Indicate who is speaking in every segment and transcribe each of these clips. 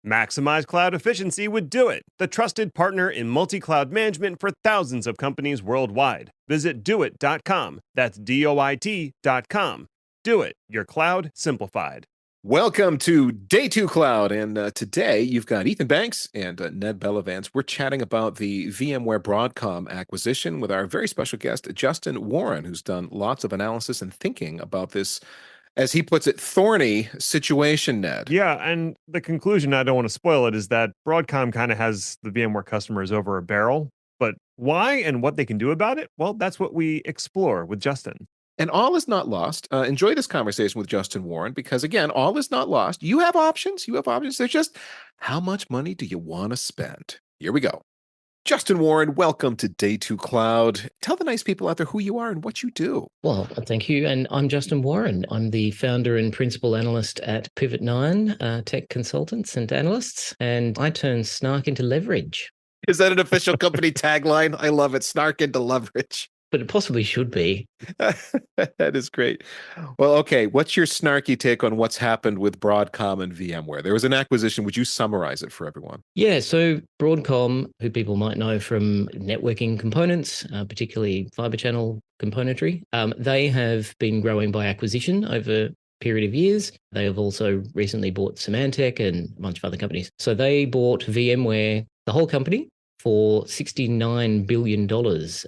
Speaker 1: Maximize cloud efficiency with Doit, the trusted partner in multi-cloud management for thousands of companies worldwide. Visit doit.com. That's DOIT.com. Do it, your cloud simplified.
Speaker 2: Welcome to Day 2 Cloud, and today you've got Ethan Banks and Ned Bellavance. We're chatting about the VMware Broadcom acquisition with our very special guest, Justin Warren, who's done lots of analysis and thinking about this, as he puts it, thorny situation, Ned.
Speaker 1: Yeah, and the conclusion, I don't want to spoil it, is that Broadcom kind of has the VMware customers over a barrel. But why and what they can do about it? Well, that's what we explore with Justin.
Speaker 2: And all is not lost. Enjoy this conversation with Justin Warren, because again, all is not lost. You have options. You have options. There's just how much money do you want to spend? Here we go. Justin Warren, welcome to Day 2 Cloud. Tell the nice people out there who you are and what you do.
Speaker 3: Well, thank you. And I'm Justin Warren. I'm the founder and principal analyst at Pivot9 Tech Consultants and Analysts, and I turn snark into leverage.
Speaker 2: Is that an official company tagline? I love it. Snark into leverage.
Speaker 3: But it possibly should be.
Speaker 2: That is great. Well, okay. What's your snarky take on what's happened with Broadcom and VMware? There was an acquisition. Would you summarize it for everyone?
Speaker 3: Yeah. So Broadcom, who people might know from networking components, particularly fiber channel componentry, they have been growing by acquisition over a period of years. They have also recently bought Symantec and a bunch of other companies. So they bought VMware, the whole company, for $69 billion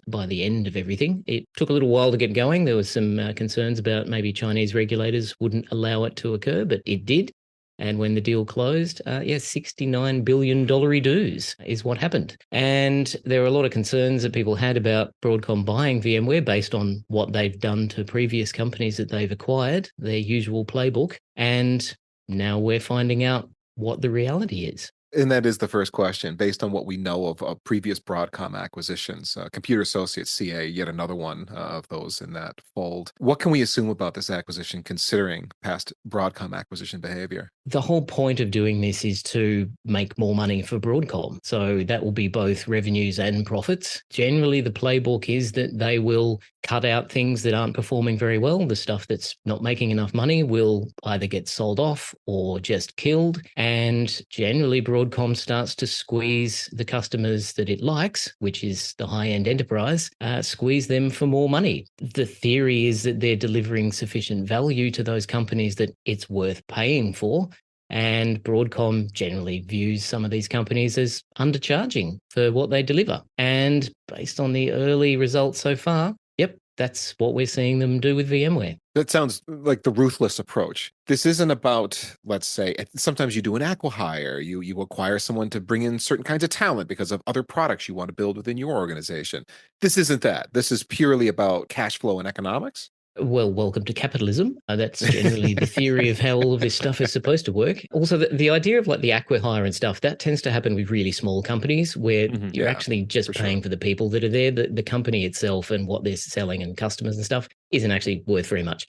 Speaker 3: by the end of everything. It took a little while to get going. There was some concerns about maybe Chinese regulators wouldn't allow it to occur, but it did. And when the deal closed, $69 billion dues is what happened. And there were a lot of concerns that people had about Broadcom buying VMware based on what they've done to previous companies that they've acquired, their usual playbook. And now we're finding out what the reality is.
Speaker 2: And that is the first question, based on what we know of previous Broadcom acquisitions. Computer Associates CA, yet another one of those in that fold. What can we assume about this acquisition, considering past Broadcom acquisition behavior?
Speaker 3: The whole point of doing this is to make more money for Broadcom. So that will be both revenues and profits. Generally, the playbook is that they will cut out things that aren't performing very well. The stuff that's not making enough money will either get sold off or just killed. And generally, Broadcom starts to squeeze the customers that it likes, which is the high-end enterprise, squeeze them for more money. The theory is that they're delivering sufficient value to those companies that it's worth paying for. And Broadcom generally views some of these companies as undercharging for what they deliver. And based on the early results so far, yep, that's what we're seeing them do with VMware.
Speaker 2: That sounds like the ruthless approach. This isn't about, let's say, sometimes you do an acqui-hire, you acquire someone to bring in certain kinds of talent because of other products you want to build within your organization. This isn't that. This is purely about cash flow and economics.
Speaker 3: Well, welcome to capitalism. That's generally the theory of how all of this stuff is supposed to work. Also, the idea of like the acqui-hire and stuff, that tends to happen with really small companies where you're actually just paying for the people that are there. The company itself and what they're selling and customers and stuff isn't actually worth very much.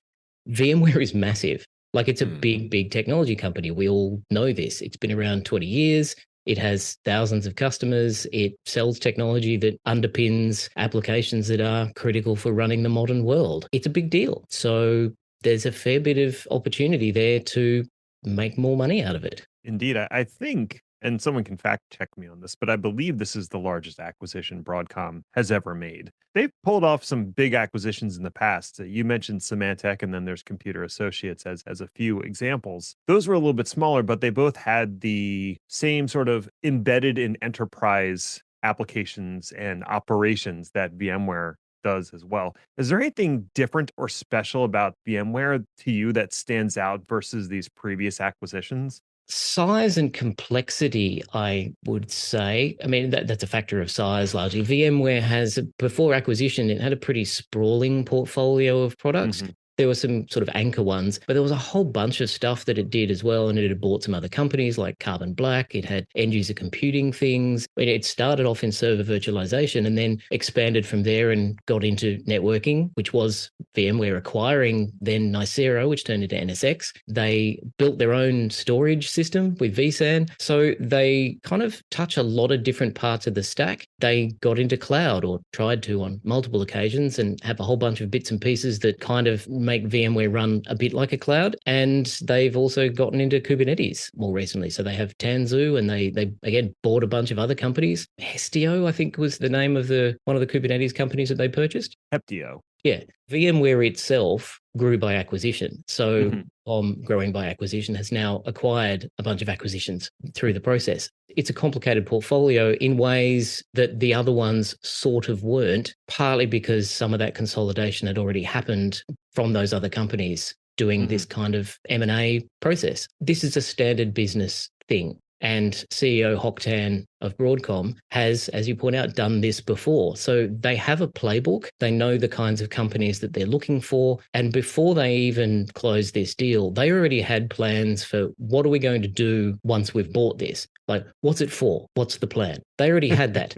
Speaker 3: VMware is massive. Like it's a big, big technology company. We all know this. It's been around 20 years. It has thousands of customers. It sells technology that underpins applications that are critical for running the modern world. It's a big deal. So there's a fair bit of opportunity there to make more money out of it.
Speaker 1: Indeed, I think, and someone can fact check me on this, but I believe this is the largest acquisition Broadcom has ever made. They've pulled off some big acquisitions in the past. You mentioned Symantec, and then there's Computer Associates as a few examples. Those were a little bit smaller, but they both had the same sort of embedded in enterprise applications and operations that VMware does as well. Is there anything different or special about VMware to you that stands out versus these previous acquisitions?
Speaker 3: Size and complexity, I would say. I mean, that's a factor of size largely. VMware has, before acquisition, it had a pretty sprawling portfolio of products. There were some sort of anchor ones, but there was a whole bunch of stuff that it did as well. And it had bought some other companies like Carbon Black. It had end user computing things. It started off in server virtualization and then expanded from there and got into networking, which was VMware acquiring then Nicira, which turned into NSX. They built their own storage system with vSAN. So they kind of touch a lot of different parts of the stack. They got into cloud, or tried to on multiple occasions, and have a whole bunch of bits and pieces that kind of make VMware run a bit like a cloud. And they've also gotten into Kubernetes more recently. So they have Tanzu, and they again bought a bunch of other companies. Hestio, I think, was the name of one of the Kubernetes companies that they purchased.
Speaker 1: Heptio.
Speaker 3: Yeah. VMware itself grew by acquisition. So
Speaker 1: Mhm.
Speaker 3: growing by acquisition has now acquired a bunch of acquisitions through the process. It's a complicated portfolio in ways that the other ones sort of weren't, partly because some of that consolidation had already happened from those other companies doing this kind of M&A process. This is a standard business thing. And CEO Hock Tan of Broadcom has, as you point out, done this before. So they have a playbook. They know the kinds of companies that they're looking for. And before they even closed this deal, they already had plans for what are we going to do once we've bought this? Like, what's it for? What's the plan? They already had that.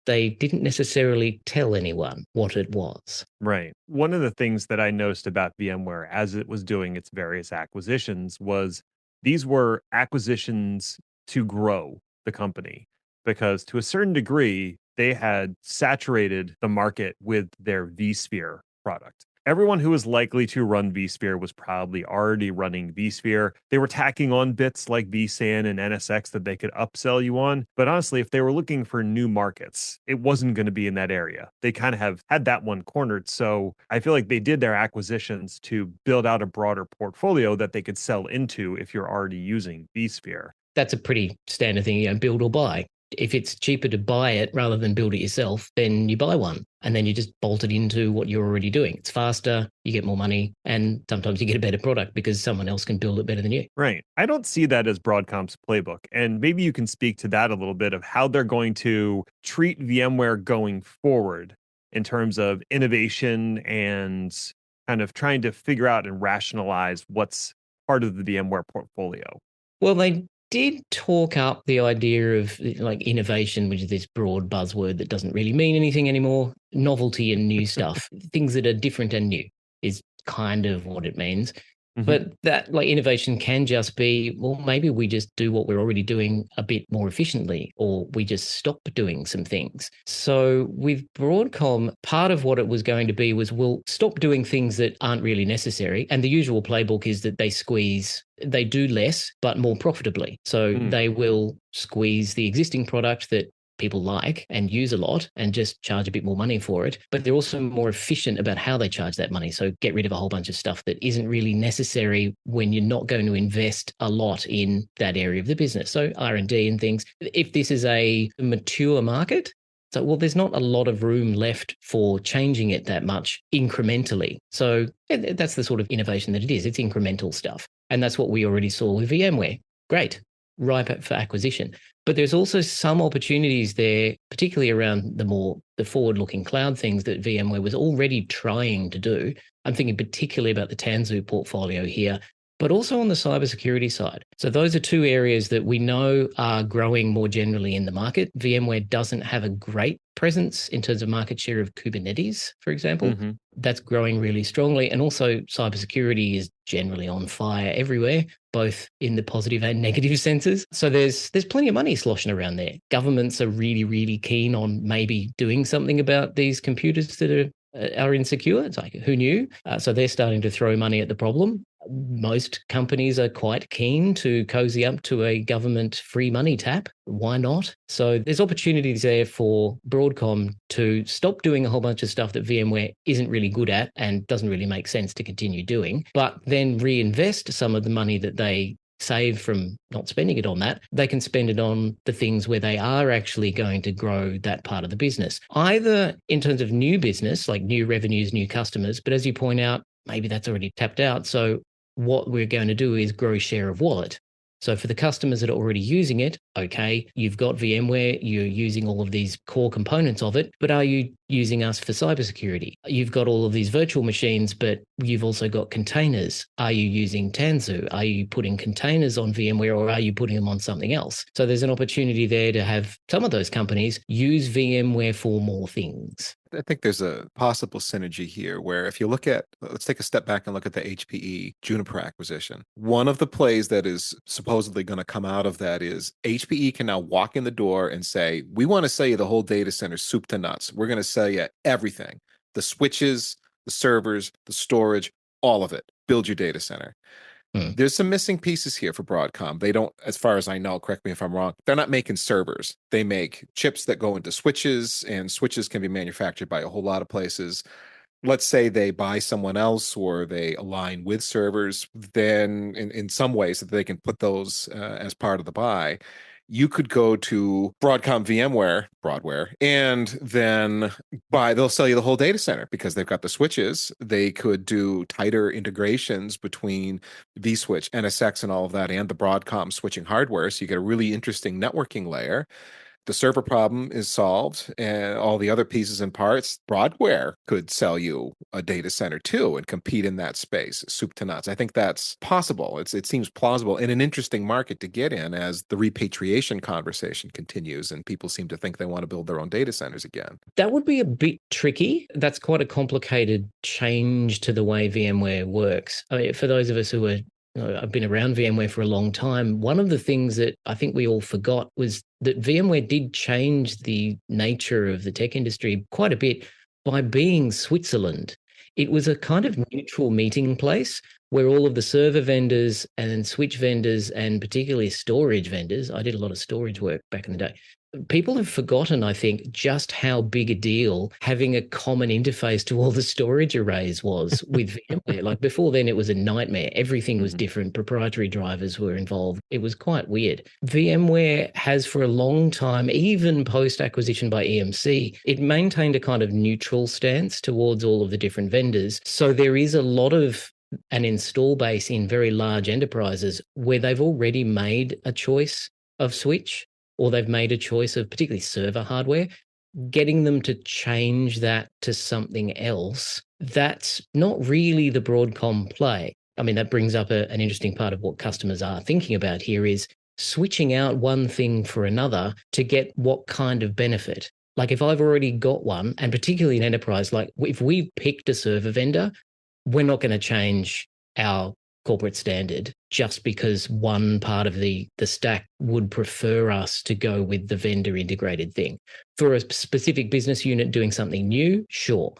Speaker 3: They didn't necessarily tell anyone what it was.
Speaker 1: Right. One of the things that I noticed about VMware as it was doing its various acquisitions was these were acquisitions to grow the company because to a certain degree, they had saturated the market with their vSphere product. Everyone who was likely to run vSphere was probably already running vSphere. They were tacking on bits like vSAN and NSX that they could upsell you on. But honestly, if they were looking for new markets, it wasn't going to be in that area. They kind of have had that one cornered. So I feel like they did their acquisitions to build out a broader portfolio that they could sell into if you're already using vSphere.
Speaker 3: That's a pretty standard thing, build or buy. If it's cheaper to buy it rather than build it yourself, then you buy one and then you just bolt it into what you're already doing. It's faster, you get more money, and sometimes you get a better product because someone else can build it better than you.
Speaker 1: Right. I don't see that as Broadcom's playbook. And maybe you can speak to that a little bit of how they're going to treat VMware going forward in terms of innovation and kind of trying to figure out and rationalize what's part of the VMware portfolio.
Speaker 3: Well, they did talk up the idea of like innovation, which is this broad buzzword that doesn't really mean anything anymore. Novelty and new stuff, things that are different and new is kind of what it means. But that like innovation can just be, well, maybe we just do what we're already doing a bit more efficiently, or we just stop doing some things. So with Broadcom, part of what it was going to be was we'll stop doing things that aren't really necessary. And the usual playbook is that they do less, but more profitably. So they will squeeze the existing product that people like and use a lot and just charge a bit more money for it. But they're also more efficient about how they charge that money. So get rid of a whole bunch of stuff that isn't really necessary when you're not going to invest a lot in that area of the business. So R&D and things. If this is a mature market, so, well, there's not a lot of room left for changing it that much incrementally. So that's the sort of innovation that it is. It's incremental stuff. And that's what we already saw with VMware. Great, ripe for acquisition. But there's also some opportunities there, particularly around the forward-looking cloud things that VMware was already trying to do. I'm thinking particularly about the Tanzu portfolio here, but also on the cybersecurity side. So those are two areas that we know are growing more generally in the market. VMware doesn't have a great presence in terms of market share of Kubernetes, for example. That's growing really strongly. And also cybersecurity is generally on fire everywhere, both in the positive and negative senses. So there's plenty of money sloshing around there. Governments are really, really keen on maybe doing something about these computers that are insecure. It's like, who knew? So they're starting to throw money at the problem. Most companies are quite keen to cozy up to a government free money tap. Why not? So there's opportunities there for Broadcom to stop doing a whole bunch of stuff that VMware isn't really good at and doesn't really make sense to continue doing, but then reinvest some of the money that they save from not spending it on that. They can spend it on the things where they are actually going to grow that part of the business, either in terms of new business, like new revenues, new customers. But as you point out, maybe that's already tapped out. So what we're going to do is grow share of wallet. So for the customers that are already using it, okay, you've got VMware, you're using all of these core components of it, but are you using us for cybersecurity? You've got all of these virtual machines, but you've also got containers. Are you using Tanzu? Are you putting containers on VMware, or are you putting them on something else? So there's an opportunity there to have some of those companies use VMware for more things.
Speaker 2: I think there's a possible synergy here where if you look at, let's take a step back and look at the HPE Juniper acquisition. One of the plays that is supposedly going to come out of that is HPE can now walk in the door and say, we want to sell you the whole data center soup to nuts. We're going to sell you everything, the switches, the servers, the storage, all of it, build your data center.
Speaker 3: Hmm.
Speaker 2: There's some missing pieces here for Broadcom. They don't, as far as I know, correct me if I'm wrong, they're not making servers. They make chips that go into switches, and switches can be manufactured by a whole lot of places. Let's say they buy someone else or they align with servers, then in some ways that they can put those as part of the buy. You could go to Broadcom VMware, Broadware, and then they'll sell you the whole data center because they've got the switches. They could do tighter integrations between vSwitch, NSX, and all of that, and the Broadcom switching hardware. So you get a really interesting networking layer. The server problem is solved, and all the other pieces and parts, Broadware could sell you a data center too and compete in that space, soup to nuts. I think that's possible. It seems plausible and an interesting market to get in as the repatriation conversation continues and people seem to think they want to build their own data centers again.
Speaker 3: That would be a bit tricky. That's quite a complicated change to the way VMware works. I mean, for those of us who are, I've been around VMware for a long time. One of the things that I think we all forgot was that VMware did change the nature of the tech industry quite a bit by being Switzerland. It was a kind of neutral meeting place where all of the server vendors and switch vendors and particularly storage vendors, I did a lot of storage work back in the day, people have forgotten, I think, just how big a deal having a common interface to all the storage arrays was with VMware. Like before then, it was a nightmare. Everything was different. Proprietary drivers were involved. It was quite weird. VMware has for a long time, even post-acquisition by EMC, it maintained a kind of neutral stance towards all of the different vendors. So there is a lot of an install base in very large enterprises where they've already made a choice of switch, or they've made a choice of particularly server hardware. Getting them to change that to something else, that's not really the Broadcom play. I mean, that brings up an interesting part of what customers are thinking about here is switching out one thing for another to get what kind of benefit. Like if I've already got one, and particularly in enterprise, like if we've picked a server vendor, we're not going to change our corporate standard just because one part of the stack would prefer us to go with the vendor integrated thing. For a specific business unit doing something new, sure.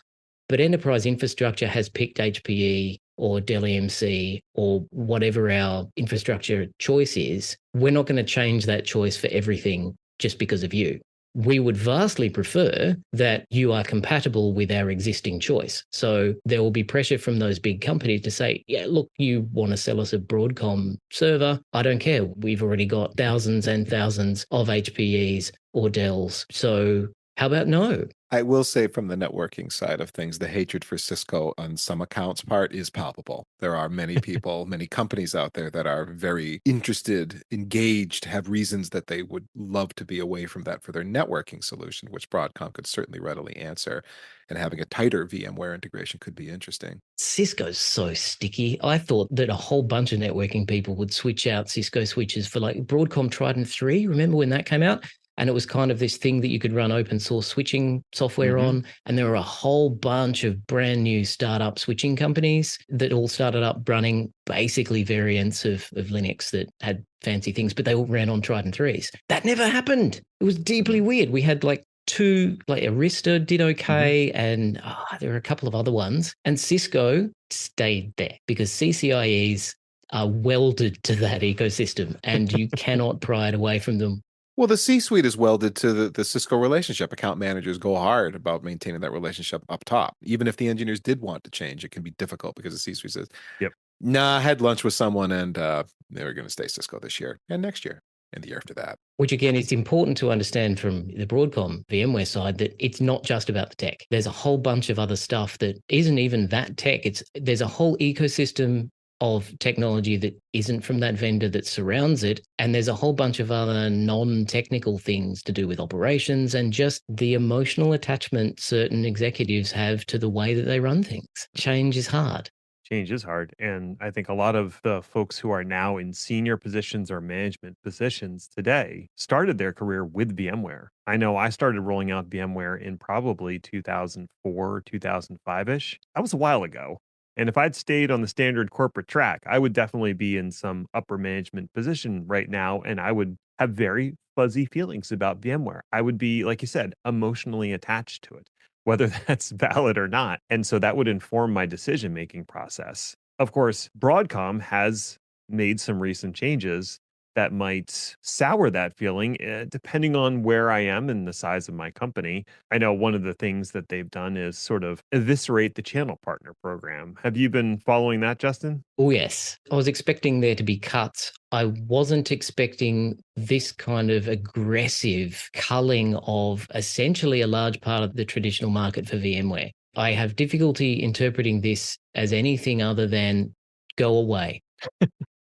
Speaker 3: But enterprise infrastructure has picked HPE or Dell EMC or whatever our infrastructure choice is. We're not going to change that choice for everything just because of you. We would vastly prefer that you are compatible with our existing choice. So there will be pressure from those big companies to say, yeah, look, you want to sell us a Broadcom server? I don't care. We've already got thousands and thousands of HPEs or Dells. So how about no?
Speaker 2: I will say from the networking side of things, the hatred for Cisco on some accounts part is palpable. There are many people, many companies out there that are very interested, engaged, have reasons that they would love to be away from that for their networking solution, which Broadcom could certainly readily answer. And having a tighter VMware integration could be interesting.
Speaker 3: Cisco's so sticky. I thought that a whole bunch of networking people would switch out Cisco switches for like Broadcom Trident 3. Remember when that came out? And it was kind of this thing that you could run open source switching software on. And there were a whole bunch of brand new startup switching companies that all started up running basically variants of Linux that had fancy things, but they all ran on Trident 3s. That never happened. It was deeply weird. We had like two, like Arista did okay, and there were a couple of other ones. And Cisco stayed there because CCIEs are welded to that ecosystem and you cannot pry it away from them.
Speaker 2: Well, the C-suite is welded to the Cisco relationship. Account managers go hard about maintaining that relationship up top. Even if the engineers did want to change, it can be difficult because the C-suite says,
Speaker 1: Yep.
Speaker 2: nah, I had lunch with someone and they were going to stay Cisco this year and next year and the year after that.
Speaker 3: Which again, it's important to understand from the Broadcom VMware side that it's not just about the tech. There's a whole bunch of other stuff that isn't even that tech. There's a whole ecosystem of technology that isn't from that vendor that surrounds it. And there's a whole bunch of other non-technical things to do with operations and just the emotional attachment certain executives have to the way that they run things. Change is hard.
Speaker 1: Change is hard. And I think a lot of the folks who are now in senior positions or management positions today started their career with VMware. I know I started rolling out VMware in probably 2004, 2005-ish. That was a while ago. And if I'd stayed on the standard corporate track, I would definitely be in some upper management position right now. And I would have very fuzzy feelings about VMware. I would be, like you said, emotionally attached to it. whether that's valid or not. And so that would inform my decision making process. Of course, Broadcom has made some recent changes that might sour that feeling, depending on where I am and the size of my company. I know one of the things that they've done is sort of eviscerate the channel partner program. Have you been following that, Justin?
Speaker 3: Oh, yes. I was expecting there to be cuts. I wasn't expecting this kind of aggressive culling of essentially a large part of the traditional market for VMware. I have difficulty interpreting this as anything other than go away.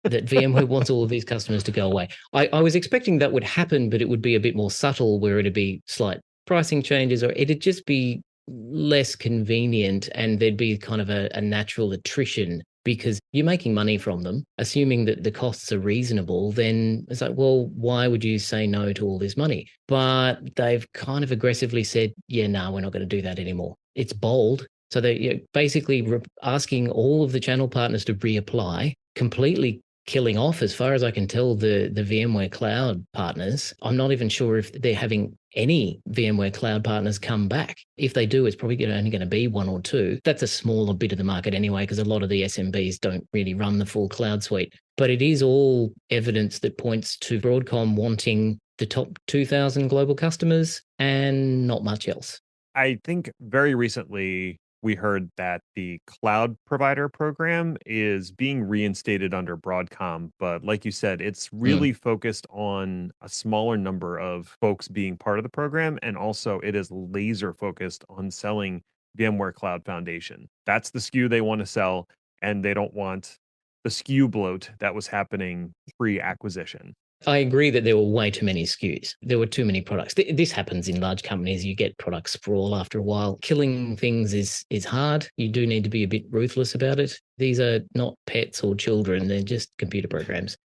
Speaker 3: That VMware wants all of these customers to go away. I was expecting that would happen, but it would be a bit more subtle, where it'd be slight pricing changes, or it'd just be less convenient, and there'd be kind of a natural attrition because you're making money from them. Assuming that the costs are reasonable, then it's like, well, why would you say no to all this money? But they've kind of aggressively said, yeah, no, we're not going to do that anymore. It's bold. So they're basically asking all of the channel partners to reapply, completely killing off, as far as I can tell, the VMware Cloud partners. I'm not even sure if they're having any VMware Cloud partners come back. If they do, it's probably only going to be one or two. That's a smaller bit of the market anyway, because a lot of the SMBs don't really run the full cloud suite. But it is all evidence that points to Broadcom wanting the top 2,000 global customers and not much else.
Speaker 1: I think very recently we heard that the cloud provider program is being reinstated under Broadcom. But like you said, it's really focused on a smaller number of folks being part of the program. And also, it is laser focused on selling VMware Cloud Foundation. That's the SKU they want to sell, and they don't want the SKU bloat that was happening pre acquisition.
Speaker 3: I agree that there were way too many SKUs. There were too many products. This happens in large companies. You get product sprawl after a while. Killing things is hard. You do need to be a bit ruthless about it. These are not pets or children. They're just computer programs.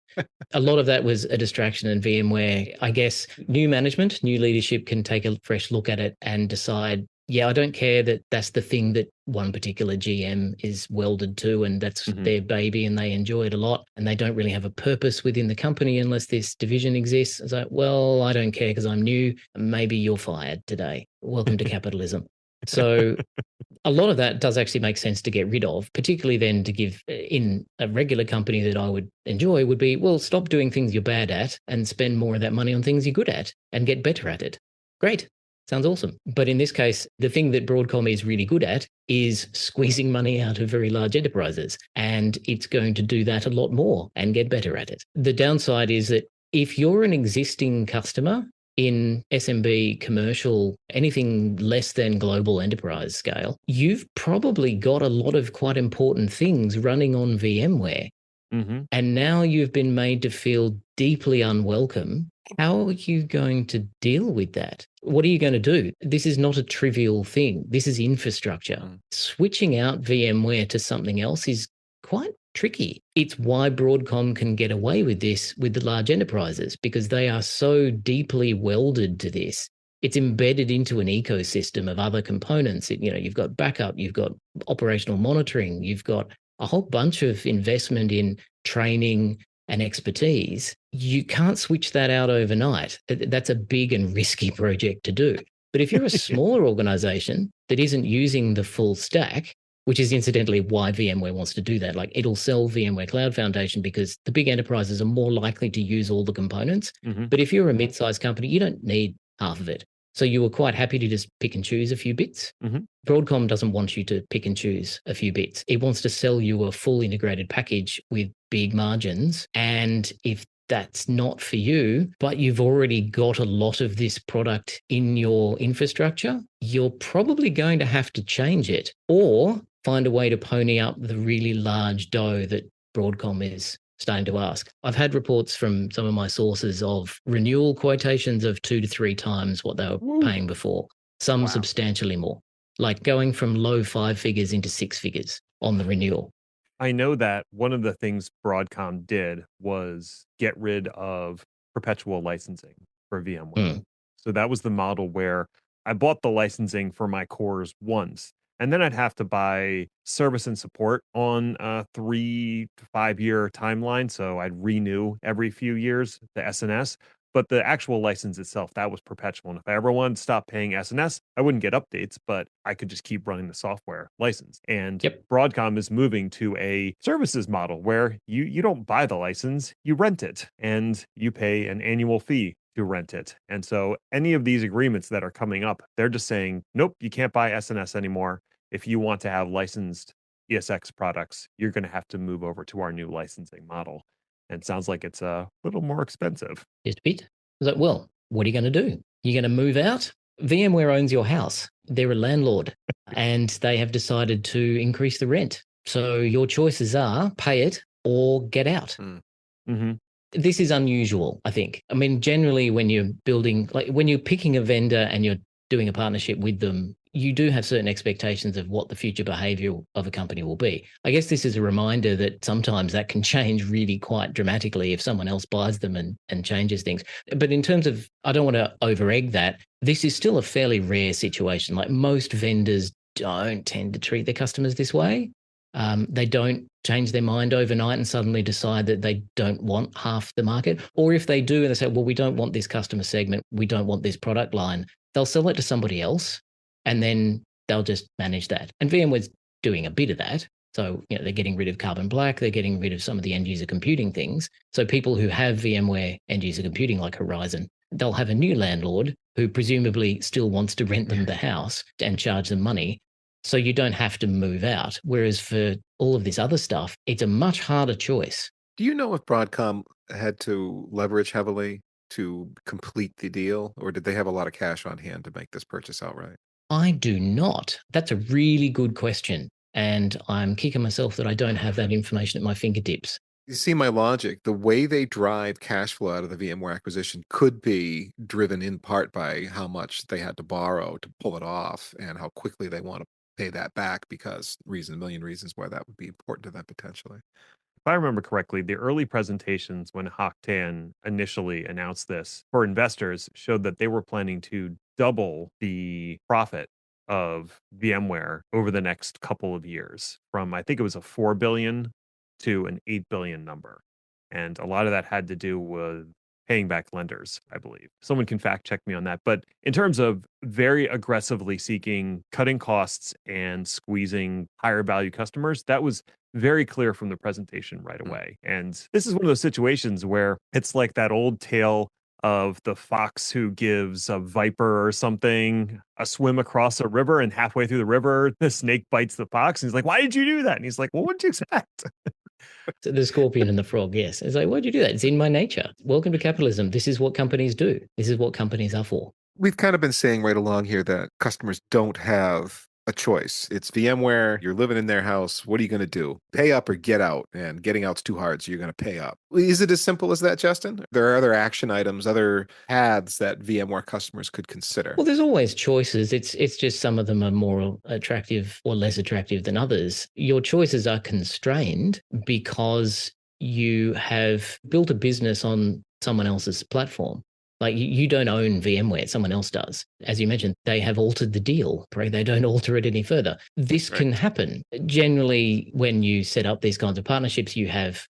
Speaker 3: A lot of that was a distraction in VMware. I guess new management, new leadership can take a fresh look at it and decide, yeah, I don't care that that's the thing that one particular GM is welded to, and that's their baby and they enjoy it a lot, and they don't really have a purpose within the company unless this division exists. It's like, well, I don't care because I'm new. Maybe you're fired today. Welcome to capitalism. So a lot of that does actually make sense to get rid of, particularly then to give in a regular company that I would enjoy would be, well, stop doing things you're bad at and spend more of that money on things you're good at and get better at it. Great. Sounds awesome. But in this case, the thing that Broadcom is really good at is squeezing money out of very large enterprises. And it's going to do that a lot more and get better at it. The downside is that if you're an existing customer in SMB, commercial, anything less than global enterprise scale, you've probably got a lot of quite important things running on VMware. And now you've been made to feel deeply unwelcome. How are you going to deal with that? What are you going to do? This is not a trivial thing. This is infrastructure. Switching out VMware to something else is quite tricky. It's why Broadcom can get away with this with the large enterprises, because they are so deeply welded to this. It's embedded into an ecosystem of other components. You've got backup, you've got operational monitoring, you've got a whole bunch of investment in training and expertise. You can't switch that out overnight. That's a big and risky project to do. But if you're a smaller organization that isn't using the full stack, which is incidentally why VMware wants to do that, like it'll sell VMware Cloud Foundation because the big enterprises are more likely to use all the components. But if you're a mid-sized company, you don't need half of it. So you were quite happy to just pick and choose a few bits. Broadcom doesn't want you to pick and choose a few bits. It wants to sell you a full integrated package with big margins. And if that's not for you, but you've already got a lot of this product in your infrastructure, you're probably going to have to change it or find a way to pony up the really large dough that Broadcom is starting to ask. I've had reports from some of my sources of renewal quotations of 2 to 3 times what they were paying before, some substantially more, like going from low 5 figures into 6 figures on the renewal.
Speaker 1: I know that one of the things Broadcom did was get rid of perpetual licensing for VMware. So that was the model where I bought the licensing for my cores once, and then I'd have to buy service and support on a 3 to 5 year timeline. So I'd renew every few years the SNS. But the actual license itself, that was perpetual. And if I ever wanted to stop paying SNS, I wouldn't get updates, but I could just keep running the software license. And
Speaker 3: Yep.
Speaker 1: Broadcom is moving to a services model where you don't buy the license, you rent it, and you pay an annual fee to rent it. And so any of these agreements that are coming up, they're just saying, nope, you can't buy SNS anymore. If you want to have licensed ESX products, you're going to have to move over to our new licensing model. And it sounds like it's a little more expensive.
Speaker 3: Just a bit. I was like, well, what are you going to do? You're going to move out? VMware owns your house. They're a landlord and they have decided to increase the rent. So your choices are pay it or get out.
Speaker 1: Mm-hmm.
Speaker 3: This is unusual, I think. I mean, generally, when you're building, like when you're picking a vendor and you're doing a partnership with them, you do have certain expectations of what the future behavior of a company will be. I guess this is a reminder that sometimes that can change really quite dramatically if someone else buys them and changes things. But in terms of, I don't want to over-egg that, this is still a fairly rare situation. Like most vendors don't tend to treat their customers this way. They don't change their mind overnight and suddenly decide that they don't want half the market. Or if they do and they say, well, we don't want this customer segment, we don't want this product line, they'll sell it to somebody else and then they'll just manage that. And VMware's doing a bit of that. So, they're getting rid of Carbon Black, they're getting rid of some of the end user computing things. So people who have VMware end user computing like Horizon, they'll have a new landlord who presumably still wants to rent them the house and charge them money. So you don't have to move out. Whereas for all of this other stuff, it's a much harder choice.
Speaker 2: Do you know if Broadcom had to leverage heavily to complete the deal, or did they have a lot of cash on hand to make this purchase outright?
Speaker 3: I do not. That's a really good question. And I'm kicking myself that I don't have that information at my fingertips.
Speaker 2: You see my logic. The way they drive cash flow out of the VMware acquisition could be driven in part by how much they had to borrow to pull it off and how quickly they want to pay that back, because a million reasons why that would be important to them potentially.
Speaker 1: If I remember correctly, the early presentations when Hock Tan initially announced this for investors showed that they were planning to double the profit of VMware over the next couple of years from, I think it was a 4 billion to an 8 billion number. And a lot of that had to do with paying back lenders, I believe. Someone can fact check me on that. But in terms of very aggressively seeking cutting costs and squeezing higher value customers, that was very clear from the presentation right away. And this is one of those situations where it's like that old tale of the fox who gives a viper or something a swim across a river, and halfway through the river, the snake bites the fox. And he's like, why did you do that? And he's like, well, what did you expect?
Speaker 3: So the scorpion and the frog, yes. It's like, why'd you do that? It's in my nature. Welcome to capitalism. This is what companies do. This is what companies are for.
Speaker 2: We've kind of been saying right along here that customers don't have a choice. It's VMware, you're living in their house. What are you going to do? Pay up or get out? And getting out's too hard, so you're going to pay up. Is it as simple as that, Justin? There are other action items, other paths that VMware customers could consider.
Speaker 3: Well, there's always choices. It's just some of them are more attractive or less attractive than others. Your choices are constrained because you have built a business on someone else's platform. Like you don't own VMware, someone else does. As you mentioned, they have altered the deal. They don't alter it any further. This can happen. Generally, when you set up these kinds of partnerships, you have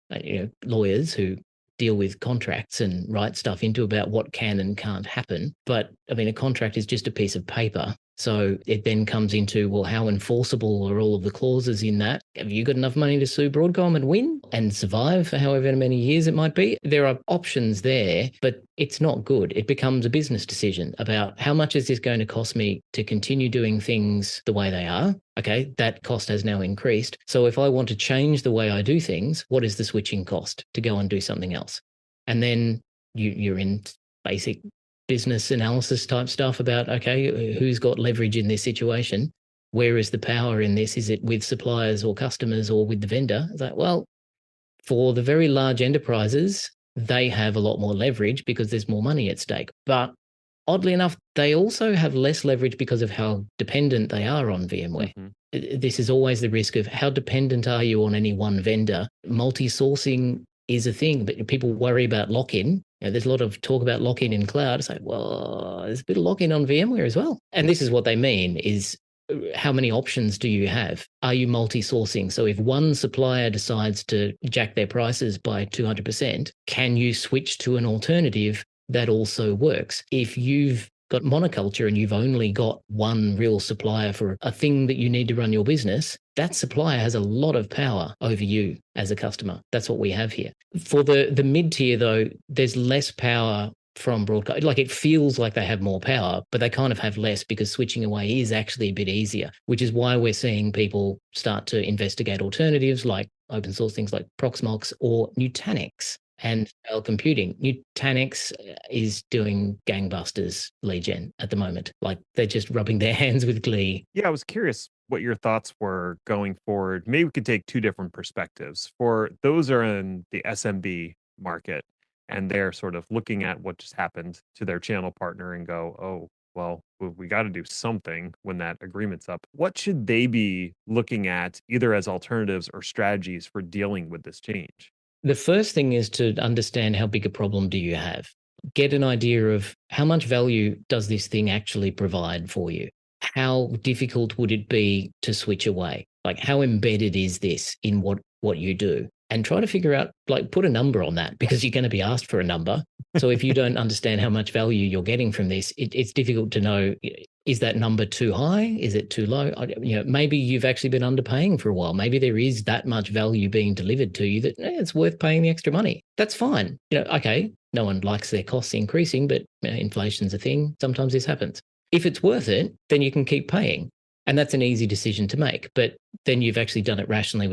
Speaker 3: lawyers who deal with contracts and write stuff into about what can and can't happen. But I mean, a contract is just a piece of paper. So it then comes into, well, how enforceable are all of the clauses in that? Have you got enough money to sue Broadcom and win and survive for however many years it might be? There are options there, but it's not good. It becomes a business decision about how much is this going to cost me to continue doing things the way they are? Okay, that cost has now increased. So if I want to change the way I do things, what is the switching cost to go and do something else? And then you're in basic business analysis type stuff about, okay, who's got leverage in this situation? Where is the power in this? Is it with suppliers or customers or with the vendor? It's like, well, for the very large enterprises, they have a lot more leverage because there's more money at stake. But oddly enough, they also have less leverage because of how dependent they are on VMware. Mm-hmm. This is always the risk of how dependent are you on any one vendor? Multi-sourcing is a thing, but people worry about lock-in. There's a lot of talk about lock-in in cloud. It's like, well, there's a bit of lock-in on VMware as well. And this is what they mean is how many options do you have? Are you multi-sourcing? So if one supplier decides to jack their prices by 200%, can you switch to an alternative that also works. If you've got monoculture and you've only got one real supplier for a thing that you need to run your business, that supplier has a lot of power over you as a customer. That's what we have here. For the mid-tier, though, there's less power from Broadcom. Like, it feels like they have more power, but they kind of have less because switching away is actually a bit easier, which is why we're seeing people start to investigate alternatives like open source things like Proxmox or Nutanix and scale computing. Nutanix is doing gangbusters lead gen at the moment. Like, they're just rubbing their hands with glee.
Speaker 1: Yeah, I was curious what your thoughts were going forward. Maybe we could take two different perspectives. For those who are in the SMB market and they're sort of looking at what just happened to their channel partner and go, oh, well, we got to do something when that agreement's up. What should they be looking at either as alternatives or strategies for dealing with this change?
Speaker 3: The first thing is to understand how big a problem do you have. Get an idea of how much value does this thing actually provide for you? How difficult would it be to switch away? Like, how embedded is this in what you do? And try to figure out, like, put a number on that, because you're going to be asked for a number. So if you don't understand how much value you're getting from this, it's difficult to know, is that number too high? Is it too low? Maybe you've actually been underpaying for a while. Maybe there is that much value being delivered to you that it's worth paying the extra money. That's fine. Okay, no one likes their costs increasing, but inflation's a thing. Sometimes this happens. If it's worth it, then you can keep paying. And that's an easy decision to make. But then you've actually done it rationally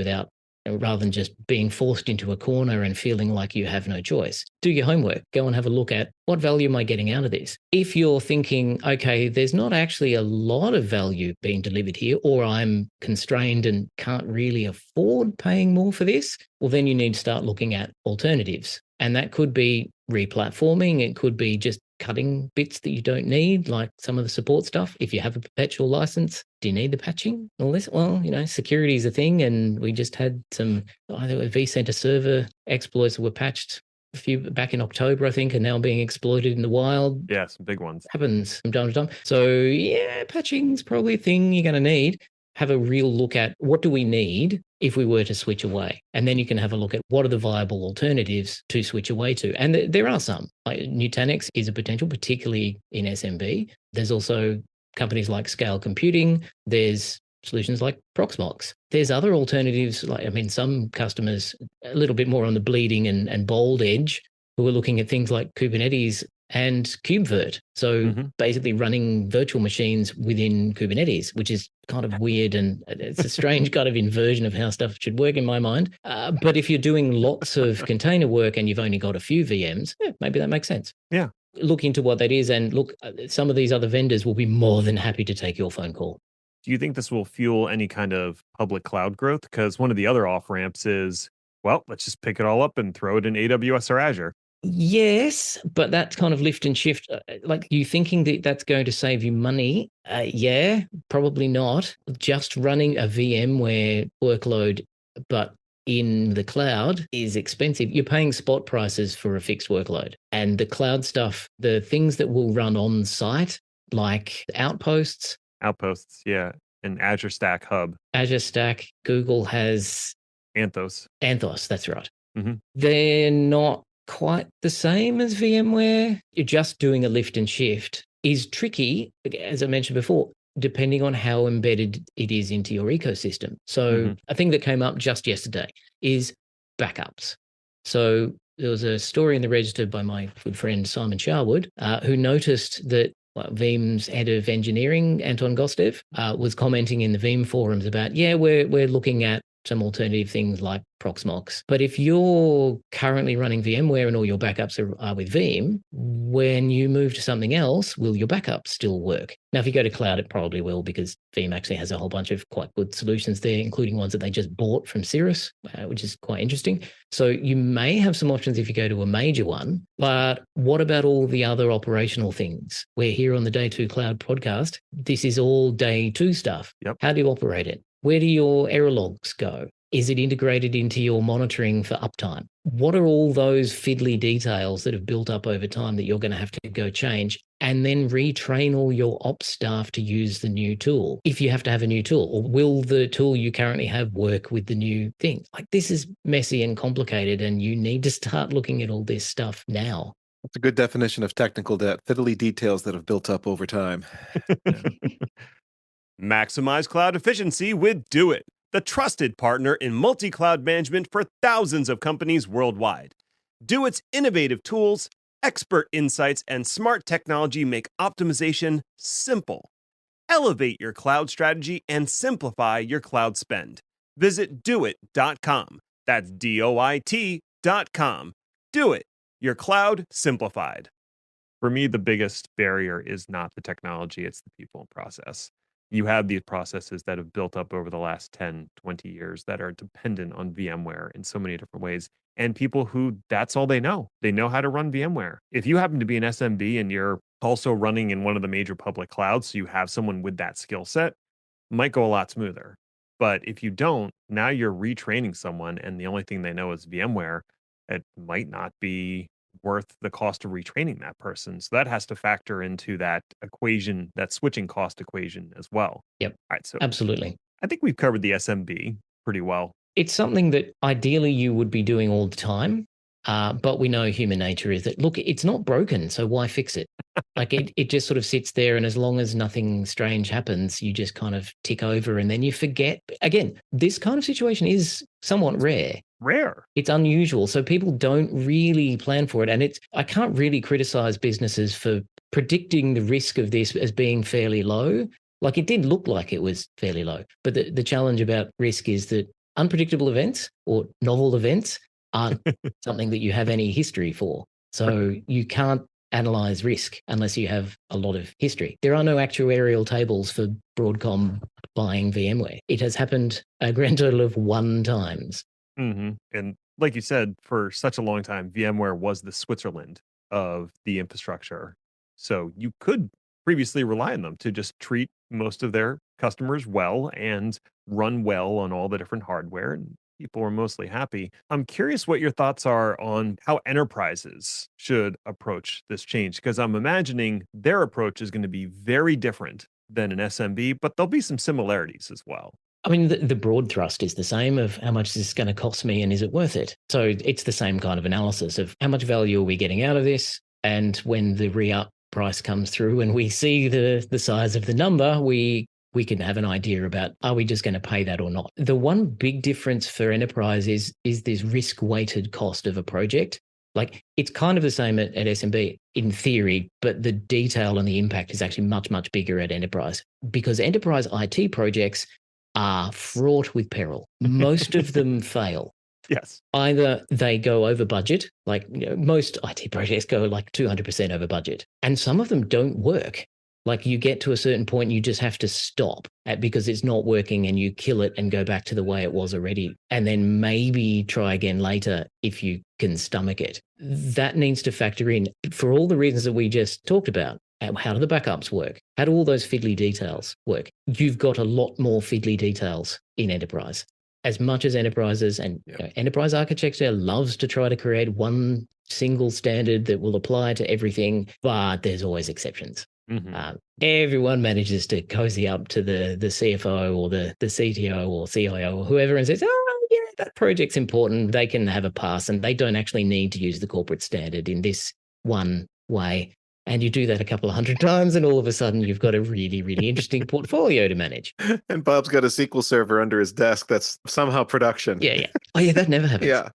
Speaker 3: rather than just being forced into a corner and feeling like you have no choice. Do your homework. Go and have a look at, what value am I getting out of this? If you're thinking, okay, there's not actually a lot of value being delivered here, or I'm constrained and can't really afford paying more for this, well, then you need to start looking at alternatives. And that could be replatforming. It could be just cutting bits that you don't need, like some of the support stuff. If you have a perpetual license, do you need the patching? All this? Well, security is a thing, and we just had some either vCenter server exploits that were patched a few back in October, I think, and now being exploited in the wild.
Speaker 1: Yeah, some big ones.
Speaker 3: Happens from time to time. So yeah, patching's probably a thing you're going to need. Have a real look at, what do we need if we were to switch away? And then you can have a look at, what are the viable alternatives to switch away to? And there are some. Like Nutanix is a potential, particularly in SMB. There's also companies like Scale Computing. There's solutions like Proxmox. There's other alternatives, some customers a little bit more on the bleeding and bold edge, who are looking at things like Kubernetes and KubeVirt. So basically running virtual machines within Kubernetes, which is kind of weird, and it's a strange kind of inversion of how stuff should work in my mind. But if you're doing lots of container work and you've only got a few VMs, maybe that makes sense.
Speaker 1: Yeah.
Speaker 3: Look into what that is, and look, some of these other vendors will be more than happy to take your phone call.
Speaker 1: Do you think this will fuel any kind of public cloud growth? Because one of the other off ramps is, well, let's just pick it all up and throw it in AWS or Azure.
Speaker 3: Yes, but that's kind of lift and shift. Like, you thinking that that's going to save you money? Yeah, probably not. Just running a VMware workload, but in the cloud, is expensive. You're paying spot prices for a fixed workload. And the cloud stuff, the things that will run on site, like Outposts.
Speaker 1: Outposts, yeah. And Azure Stack Hub.
Speaker 3: Azure Stack, Google has
Speaker 1: Anthos.
Speaker 3: Anthos, that's right.
Speaker 1: Mm-hmm.
Speaker 3: They're not quite the same as VMware. You're just doing a lift and shift is tricky, as I mentioned before, depending on how embedded it is into your ecosystem. So a thing that came up just yesterday is backups. So there was a story in the Register by my good friend Simon Sharwood, who noticed that Veeam's head of engineering, Anton Gostev, was commenting in the Veeam forums about, we're looking at some alternative things like Proxmox. But if you're currently running VMware and all your backups are with Veeam, when you move to something else, will your backup still work? Now, if you go to cloud, it probably will, because Veeam actually has a whole bunch of quite good solutions there, including ones that they just bought from Cirrus, which is quite interesting. So you may have some options if you go to a major one, but what about all the other operational things? We're here on the Day 2 Cloud podcast. This is all Day 2 stuff.
Speaker 1: Yep.
Speaker 3: How do you operate it? Where do your error logs go? Is it integrated into your monitoring for uptime? What are all those fiddly details that have built up over time that you're going to have to go change and then retrain all your ops staff to use the new tool, if you have to have a new tool? Or will the tool you currently have work with the new thing? Like, this is messy and complicated, and you need to start looking at all this stuff now.
Speaker 2: That's a good definition of technical debt. Fiddly details that have built up over time. Yeah.
Speaker 4: Maximize cloud efficiency with Do It, the trusted partner in multi-cloud management for thousands of companies worldwide. Do It's innovative tools, expert insights, and smart technology make optimization simple. Elevate your cloud strategy and simplify your cloud spend. Visit doit.com. That's DOIT.com. Do It, your cloud simplified.
Speaker 1: For me, the biggest barrier is not the technology, it's the people and process. You have these processes that have built up over the last 10, 20 years that are dependent on VMware in so many different ways. And people who that's all they know. They know how to run VMware. If you happen to be an SMB and you're also running in one of the major public clouds, so you have someone with that skill set, might go a lot smoother. But if you don't, now you're retraining someone and the only thing they know is VMware. It might not be worth the cost of retraining that person. So that has to factor into that equation, that switching cost equation as well.
Speaker 3: Yep.
Speaker 1: All right. So
Speaker 3: Absolutely.
Speaker 1: I think we've covered the SMB pretty well.
Speaker 3: It's something that ideally you would be doing all the time. But we know human nature is that, look, it's not broken, so why fix it? Like it just sort of sits there, and as long as nothing strange happens, you just kind of tick over and then you forget. Again, this kind of situation is somewhat rare. It's unusual. So people don't really plan for it. And I can't really criticize businesses for predicting the risk of this as being fairly low. Like it did look like it was fairly low. But the challenge about risk is that unpredictable events or novel events aren't something that you have any history for. So you can't analyze risk unless you have a lot of history. There are no actuarial tables for Broadcom buying VMware. It has happened a grand total of 1 time.
Speaker 1: Mm-hmm. And like you said, for such a long time, VMware was the Switzerland of the infrastructure. So you could previously rely on them to just treat most of their customers well and run well on all the different hardware. And people were mostly happy. I'm curious what your thoughts are on how enterprises should approach this change, because I'm imagining their approach is going to be very different than an SMB, but there'll be some similarities as well.
Speaker 3: I mean, the broad thrust is the same of how much is this going to cost me and is it worth it? So it's the same kind of analysis of how much value are we getting out of this? And when the re-up price comes through and we see the size of the number, we can have an idea about, are we just going to pay that or not? The one big difference for enterprise is this risk-weighted cost of a project. Like it's kind of the same at SMB in theory, but the detail and the impact is actually much, much bigger at enterprise, because enterprise IT projects are fraught with peril. Most of them fail.
Speaker 1: Yes.
Speaker 3: Either they go over budget, like most IT projects go like 200% over budget, and some of them don't work. Like you get to a certain point, you just have to stop because it's not working and you kill it and go back to the way it was already. And then maybe try again later if you can stomach it. That needs to factor in for all the reasons that we just talked about. How do the backups work? How do all those fiddly details work? You've got a lot more fiddly details in enterprise. As much as enterprises and enterprise architecture loves to try to create one single standard that will apply to everything, but there's always exceptions. Mm-hmm. Everyone manages to cozy up to the CFO or the CTO or CIO or whoever and says, oh, yeah, that project's important. They can have a pass and they don't actually need to use the corporate standard in this one way. And you do that a couple of 100 times and all of a sudden you've got a really, really interesting portfolio to manage.
Speaker 2: And Bob's got a SQL server under his desk that's somehow production.
Speaker 3: Yeah. Oh, yeah, that never happens.
Speaker 2: Yeah.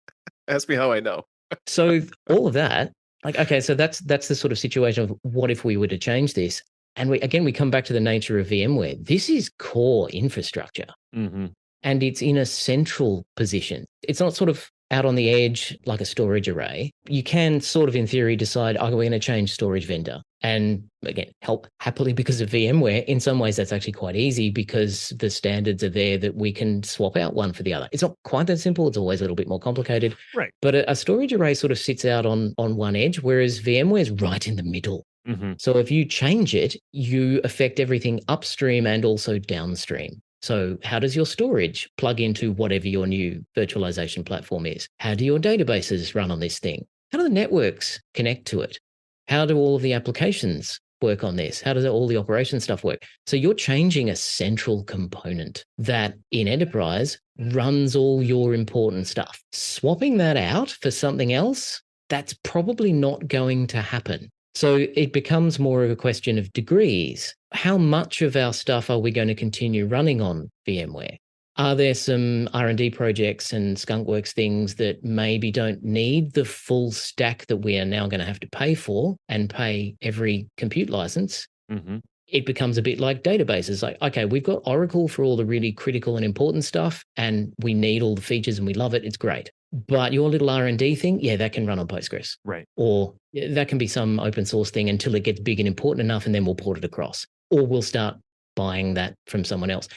Speaker 2: Ask me how I know.
Speaker 3: So all of that, like, okay, so that's the sort of situation of what if we were to change this? And we come back to the nature of VMware. This is core infrastructure. Mm-hmm. And it's in a central position. It's not sort of out on the edge like a storage array. You can sort of, in theory, decide, we're going to change storage vendor. And again, help happily because of VMware. In some ways, that's actually quite easy because the standards are there that we can swap out one for the other. It's not quite that simple. It's always a little bit more complicated.
Speaker 1: Right.
Speaker 3: But a storage array sort of sits out on one edge, whereas VMware is right in the middle. Mm-hmm. So if you change it, you affect everything upstream and also downstream. So how does your storage plug into whatever your new virtualization platform is? How do your databases run on this thing? How do the networks connect to it? How do all of the applications work on this? How does all the operation stuff work? So you're changing a central component that in enterprise runs all your important stuff. Swapping that out for something else, That's probably not going to happen. So it becomes more of a question of degrees. How much of our stuff are we going to continue running on VMware? Are there some R&D projects and skunkworks things that maybe don't need the full stack that we are now going to have to pay for and pay every compute license?
Speaker 1: Mm-hmm.
Speaker 3: It becomes a bit like databases. Like, okay, we've got Oracle for all the really critical and important stuff, and we need all the features and we love it. It's great. But your little R&D thing, yeah, that can run on Postgres.
Speaker 1: Right.
Speaker 3: Or that can be some open source thing until it gets big and important enough, and then we'll port it across. Or we'll start buying that from someone else.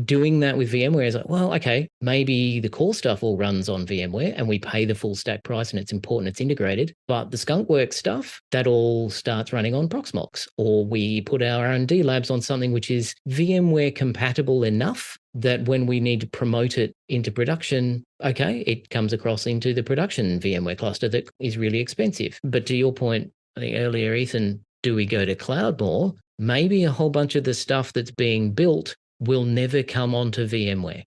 Speaker 3: Doing that with VMware is like, well, okay, maybe the core stuff all runs on VMware and we pay the full stack price and it's important, it's integrated. But the skunkworks stuff, that all starts running on Proxmox. Or we put our R&D labs on something which is VMware compatible enough that when we need to promote it into production, okay, it comes across into the production VMware cluster that is really expensive. But to your point, I think earlier, Ethan, do we go to cloud more? Maybe a whole bunch of the stuff that's being built will never come onto VMware.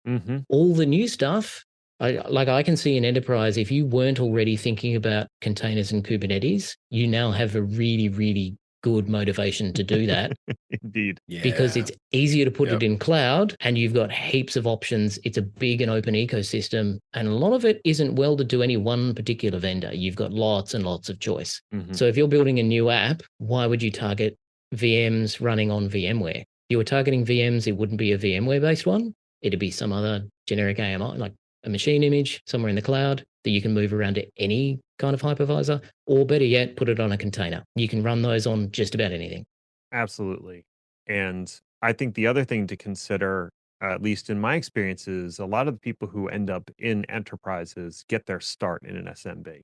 Speaker 1: Mm-hmm.
Speaker 3: All the new stuff, I can see in enterprise, if you weren't already thinking about containers and Kubernetes, you now have a really, really good motivation to do that.
Speaker 1: Indeed.
Speaker 3: Because it's easier to put it in cloud and you've got heaps of options. It's a big and open ecosystem. And a lot of it isn't welded to any one particular vendor. You've got lots and lots of choice.
Speaker 1: Mm-hmm.
Speaker 3: So if you're building a new app, why would you target VMs running on VMware? You were targeting VMs, it wouldn't be a VMware-based one. It'd be some other generic AMI, like a machine image somewhere in the cloud that you can move around to any kind of hypervisor, or better yet, put it on a container. You can run those on just about anything.
Speaker 1: Absolutely. And I think the other thing to consider, at least in my experience, is a lot of the people who end up in enterprises get their start in an SMB.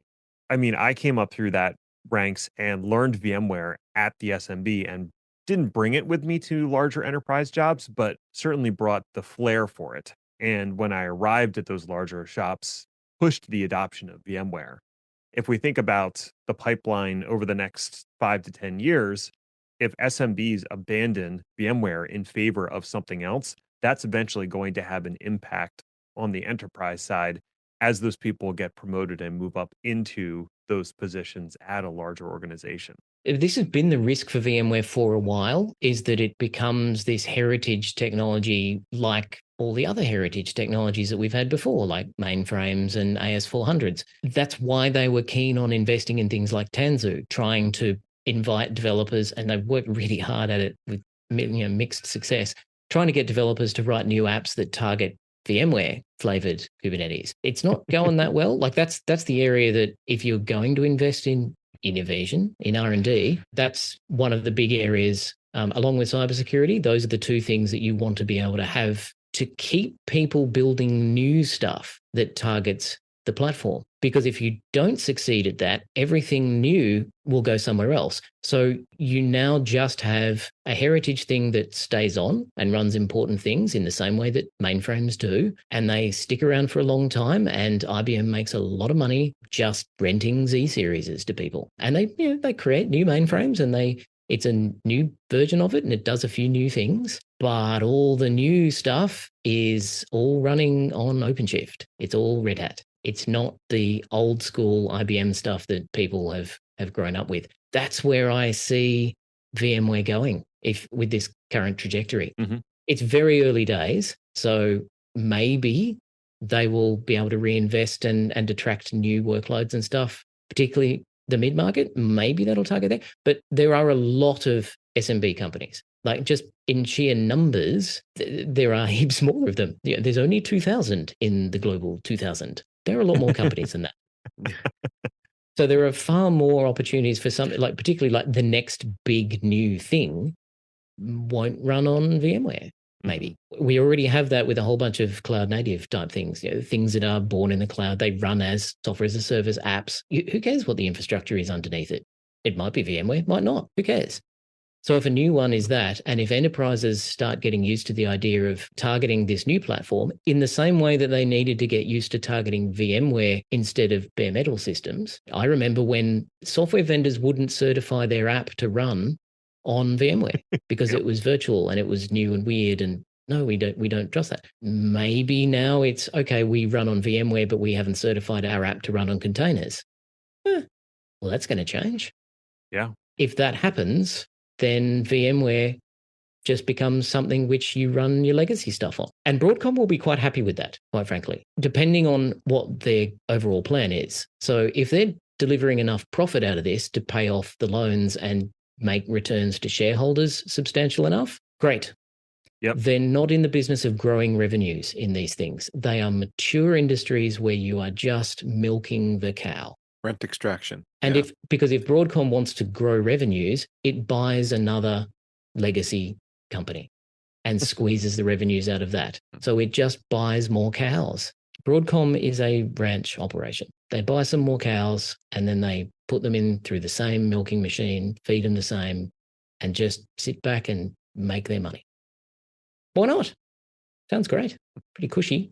Speaker 1: I mean, I came up through that ranks and learned VMware at the SMB and didn't bring it with me to larger enterprise jobs, but certainly brought the flair for it. And when I arrived at those larger shops, pushed the adoption of VMware. If we think about the pipeline over the next 5 to 10 years, if SMBs abandon VMware in favor of something else, that's eventually going to have an impact on the enterprise side as those people get promoted and move up into those positions at a larger organization.
Speaker 3: This has been the risk for VMware for a while, is that it becomes this heritage technology like all the other heritage technologies that we've had before, like mainframes and AS400s. That's why they were keen on investing in things like Tanzu, trying to invite developers, and they've worked really hard at it with mixed success, trying to get developers to write new apps that target VMware flavored Kubernetes. It's not going that well. Like that's the area that if you're going to invest in innovation, in R&D, that's one of the big areas, along with cybersecurity. Those are the two things that you want to be able to have to keep people building new stuff that targets the platform. Because if you don't succeed at that, everything new will go somewhere else. So you now just have a heritage thing that stays on and runs important things in the same way that mainframes do. And they stick around for a long time. And IBM makes a lot of money just renting Z series to people. And they create new mainframes and it's a new version of it and it does a few new things. But all the new stuff is all running on OpenShift. It's all Red Hat. It's not the old school IBM stuff that people have grown up with. That's where I see VMware going with this current trajectory.
Speaker 1: Mm-hmm.
Speaker 3: It's very early days, so maybe they will be able to reinvest and attract new workloads and stuff, particularly the mid-market. Maybe that'll target that. But there are a lot of SMB companies. Like just in sheer numbers, there are heaps more of them. There's only 2,000 in the global 2,000. There are a lot more companies than that. So there are far more opportunities for something like, particularly like the next big new thing won't run on VMware. Maybe we already have that with a whole bunch of cloud native type things, things that are born in the cloud. They run as software as a service apps. Who cares what the infrastructure is underneath it? It might be VMware, might not. Who cares? So if a new one is that, and if enterprises start getting used to the idea of targeting this new platform in the same way that they needed to get used to targeting VMware instead of bare metal systems. I remember when software vendors wouldn't certify their app to run on VMware because it was virtual and it was new and weird, and no, we don't trust that. Maybe now it's okay, we run on VMware, but we haven't certified our app to run on containers. Well, that's going to change.
Speaker 1: Yeah.
Speaker 3: If that happens, then VMware just becomes something which you run your legacy stuff on. And Broadcom will be quite happy with that, quite frankly, depending on what their overall plan is. So if they're delivering enough profit out of this to pay off the loans and make returns to shareholders substantial enough, great.
Speaker 1: Yep.
Speaker 3: They're not in the business of growing revenues in these things. They are mature industries where you are just milking the cow.
Speaker 2: Rent extraction.
Speaker 3: And
Speaker 2: Yeah.
Speaker 3: because if Broadcom wants to grow revenues, it buys another legacy company and squeezes the revenues out of that. So it just buys more cows. Broadcom is a ranch operation. They buy some more cows and then they put them in through the same milking machine, feed them the same, and just sit back and make their money. Why not? Sounds great. Pretty cushy.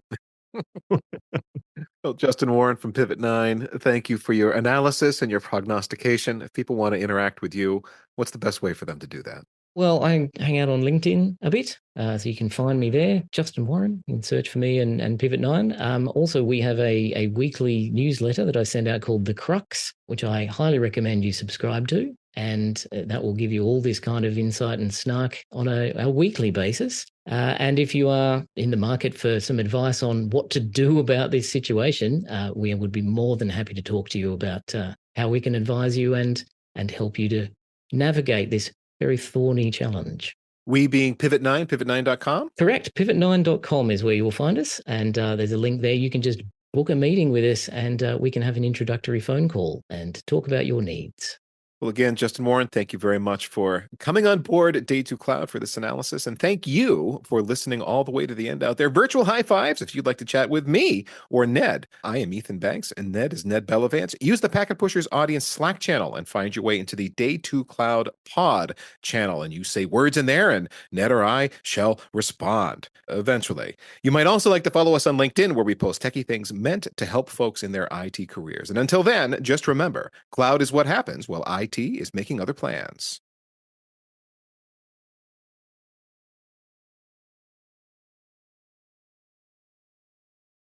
Speaker 2: Well, Justin Warren from Pivot9, thank you for your analysis and your prognostication. If people want to interact with you, what's the best way for them to do that?
Speaker 3: Well, I hang out on LinkedIn a bit, so you can find me there, Justin Warren. You can search for me and Pivot9. Also, we have a weekly newsletter that I send out called The Crux, which I highly recommend you subscribe to. And that will give you all this kind of insight and snark on a weekly basis. And if you are in the market for some advice on what to do about this situation, we would be more than happy to talk to you about how we can advise you and help you to navigate this very thorny challenge.
Speaker 2: We being Pivot9, pivot9.com?
Speaker 3: Correct. Pivot9.com is where you will find us. And there's a link there. You can just book a meeting with us and we can have an introductory phone call and talk about your needs.
Speaker 2: Well, again, Justin Warren, thank you very much for coming on board at Day 2 Cloud for this analysis. And thank you for listening all the way to the end out there. Virtual high fives if you'd like to chat with me or Ned. I am Ethan Banks and Ned is Ned Bellavance. Use the Packet Pushers audience Slack channel and find your way into the Day 2 Cloud pod channel. And you say words in there and Ned or I shall respond eventually. You might also like to follow us on LinkedIn where we post techie things meant to help folks in their IT careers. And until then, just remember, cloud is what happens while IT is making other plans.